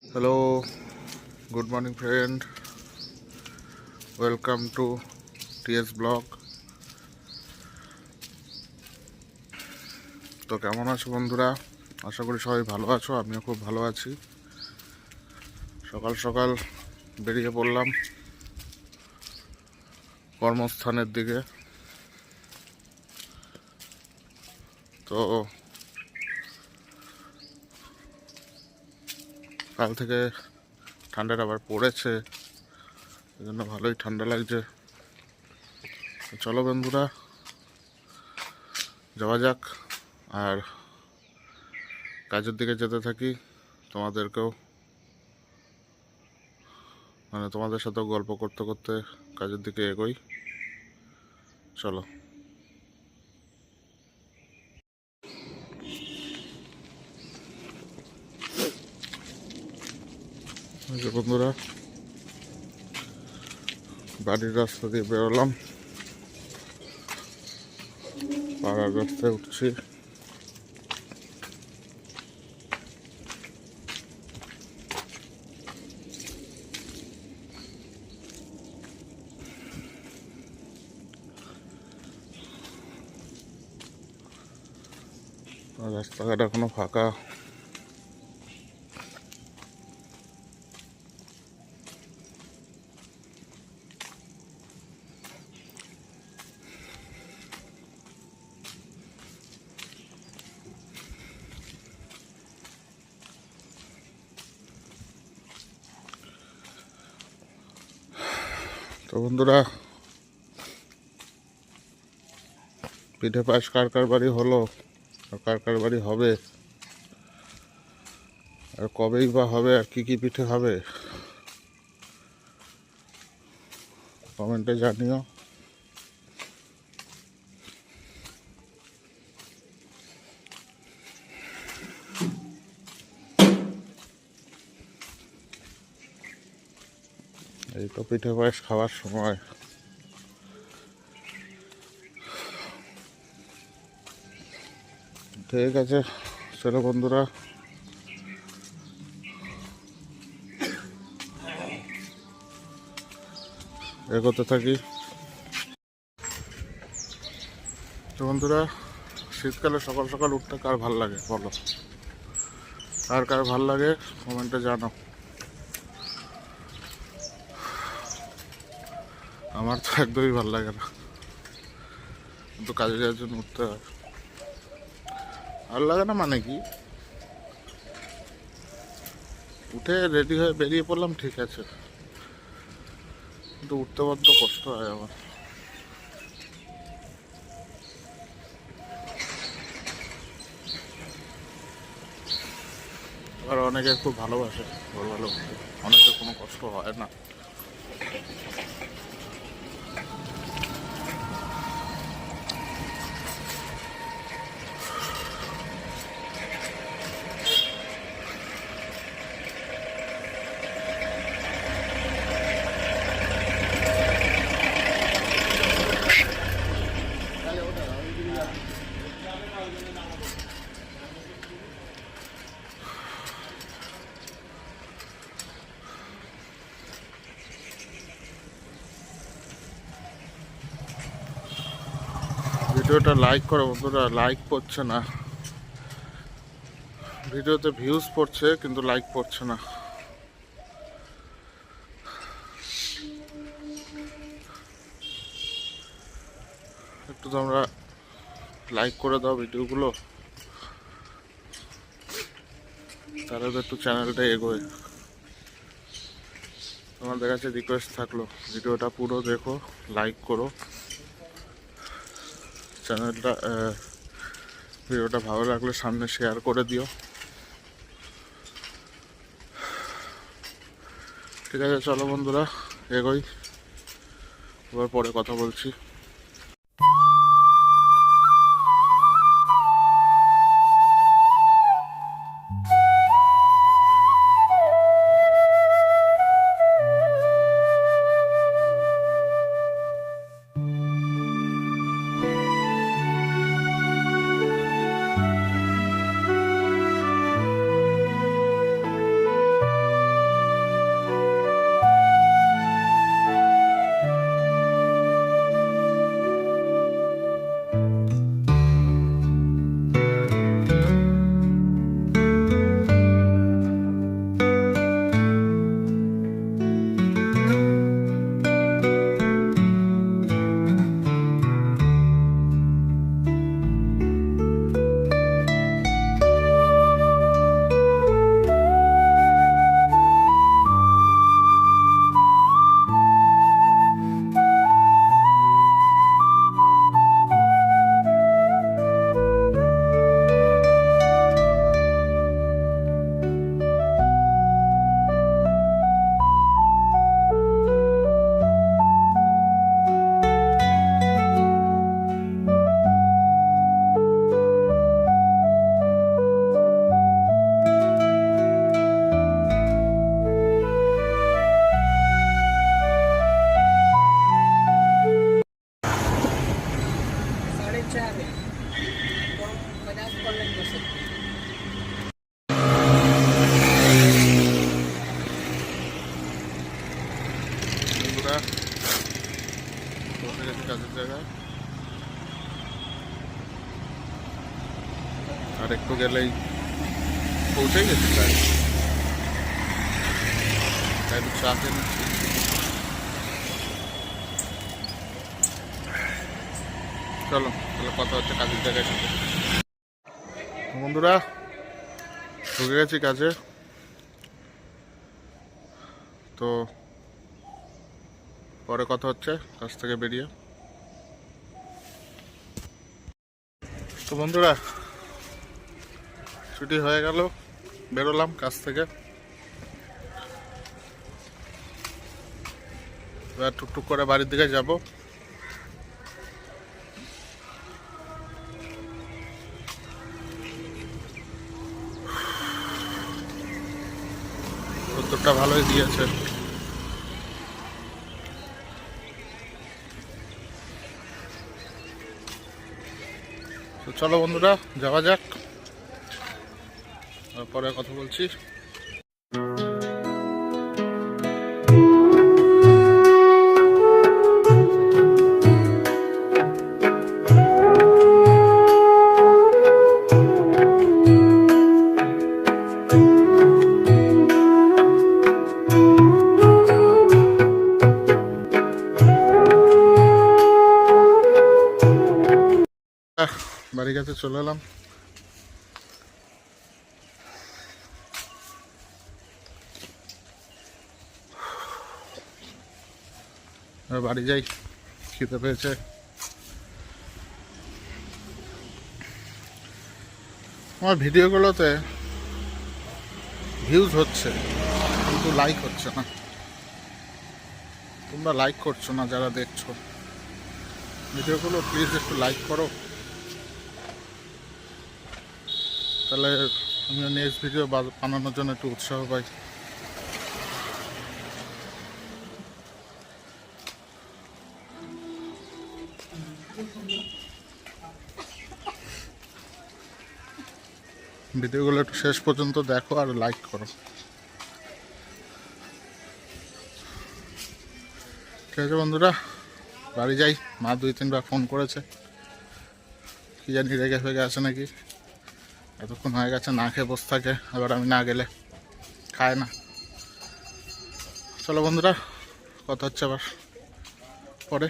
Hello, good morning, friend. Welcome to TS blog. তো কেমন আছো বন্ধুরা? আশা করি সবাই ভালো আছো, আমিও খুব ভালো আছি। সকাল সকাল বেরিয়ে পড়লাম কর্মস্থানের দিকে। তো কাল থেকে ঠান্ডাটা আবার পড়েছে, এই জন্য ভালোই ঠান্ডা লাগছে। চলো বন্ধুরা, যাওয়া যাক আর কাজের দিকে যেতে থাকি। তোমাদেরকেও তোমাদের সাথেও গল্প করতে করতে কাজের দিকে এগোই। চলো। বন্ধুরা, বাড়ির রাস্তা দিয়ে বেরোলাম, পাড়ার রাস্তায় উঠছি। রাস্তাঘাট এখনো ফাঁকা। তো বন্ধুরা, পিঠে পায়েস কার কার বাড়ি হলো আর কার কার বাড়ি হবে, আর কবেই বা হবে, আর কি কি পিঠে হবে কমেন্টে জানিও। এই তো পিঠে পায়েস খাওয়ার সময়। ঠিক আছে, চলো বন্ধুরা, এগোতে থাকি। তো বন্ধুরা, শীতকালে সকাল সকাল উঠতে কার ভাল লাগে বলো? কার কার ভাল লাগে কমেন্টে জানো। আমার তো একদমই ভাল লাগে না, কিন্তু কাজে যাওয়ার জন্য উঠতে হয়। ভালো লাগে না মানে কি, উঠে রেডি হয়ে বেরিয়ে পড়লাম ঠিক আছে, কিন্তু উঠতে বড্ড কষ্ট হয় আমার। আর অনেকে খুব ভালোবাসে ভোরবেলা উঠতে, অনেকের কোনো কষ্ট হয় না। ভিডিওটা লাইক করো বন্ধুরা, লাইক পড়ছে না। ভিডিওতে ভিউজ পড়ছে কিন্তু লাইক পড়ছে না। একটু তোমরা লাইক করে দাও ভিডিওগুলো, তাহলে তো একটু চ্যানেলটা এগোয়। তোমাদের কাছে রিকোয়েস্ট থাকলো, ভিডিওটা পুরো দেখো, লাইক করো, চ্যানেলটা ভিডিওটা ভালো লাগলে সামনে শেয়ার করে দিও। ঠিক আছে, চলো বন্ধুরা এগোই, এবার পরে কথা বলছি। একটু গেলেই পৌঁছে গেছি প্রায়। তাই একটু চা খেয়ে নিচ্ছি। চলো তাহলে কথা হচ্ছে কাজের জায়গায় ঢুকে। বন্ধুরা ঢুকে গেছি কাজে। তো পরে কথা হচ্ছে কাজ থেকে বেরিয়ে। তো বন্ধুরা ছুটি হয়ে গেল, বেরোলাম কাজ থেকে। এবার টুকটুক করে বাড়ির দিকে যাব। উত্তরটা ভালোই দিয়েছে। তো চলো বন্ধুরা যাওয়া যাক, পরে কথা বলছি। বাড়ির কাছে চলে এলাম। বাড়ি যাই, খেতে পেয়েছে। আমার ভিডিওগুলোতে ভিউজ হচ্ছে কিন্তু লাইক হচ্ছে না। তোমরা লাইক করছো না যারা দেখছো ভিডিওগুলো, প্লিজ একটু লাইক করো, তাহলে আমি নেক্সট ভিডিও বানানোর জন্য একটু উৎসাহ পাই। ভিডিওগুলো একটু শেষ পর্যন্ত দেখো আর লাইক করো। ঠিক আছে বন্ধুরা, বাড়ি যাই। মা 2-3বার ফোন করেছে, কি জানি রেগে ফেগে আছে নাকি। এতক্ষণ হয়ে গেছে না খেয়ে বসে থাকে, এবার আমি না গেলে খায় না। চলো বন্ধুরা কথা হচ্ছে আবার পরে।